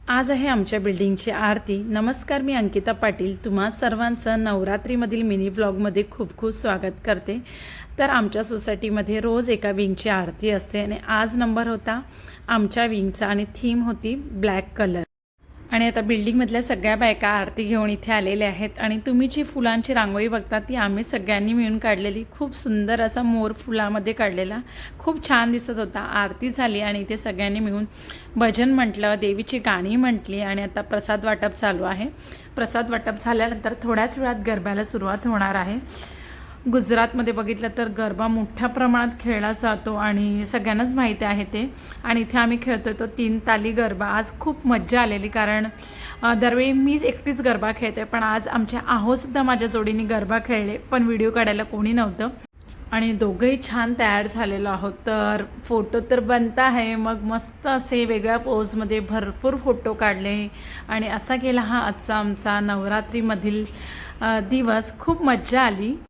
आज आहे आमच्या बिल्डिंगची आरती। नमस्कार, मी अंकिता पाटील तुम्हा सर्वांचं नवरात्रीमधील मिनी व्लॉगमध्ये खूप खूप स्वागत करते। तर आमच्या सोसायटीमध्ये रोज एका विंगची आरती असते आणि आज नंबर होता आमच्या विंगचा आणि थीम होती ब्लॅक कलर। आणि आता बिल्डिंगमधल्या सगळ्या बायका आरती घेऊन इथे आलेल्या आहेत आणि तुम्ही जी फुलांची रांगोळी बघता ती आम्ही सगळ्यांनी मिळून काढलेली। खूप सुंदर असा मोर फुलामध्ये काढलेला, खूप छान दिसत होता। आरती झाली आणि इथे सगळ्यांनी मिळून भजन म्हटलं, देवीची गाणी म्हटली आणि आता प्रसाद वाटप चालू आहे। प्रसाद वाटप झाल्यानंतर थोड्याच वेळात गरब्याला सुरुवात होणार आहे। गुजरातमध्ये बघितलं तर गरबा मोठ्या प्रमाणात खेळला जातो आणि सगळ्यांनाच माहिती आहे ते। आणि इथे आम्ही खेळतोय तो 3 ताली गरबा। आज खूप मज्जा आलेली, कारण दरवेळी मी एकटीच गरबा खेळते, पण आज आमच्या आहोसुद्धा माझ्या जोडीने गरबा खेळले, पण व्हिडिओ काढायला कोणी नव्हतं आणि दोघंही छान तयार झालेलो आहोत। तर फोटो तर बनता आहे, मग मस्त असे वेगळ्या पोजमध्ये भरपूर फोटो काढले आणि असा गेला हा आजचा आमचा नवरात्रीमधील दिवस। खूप मज्जा आली।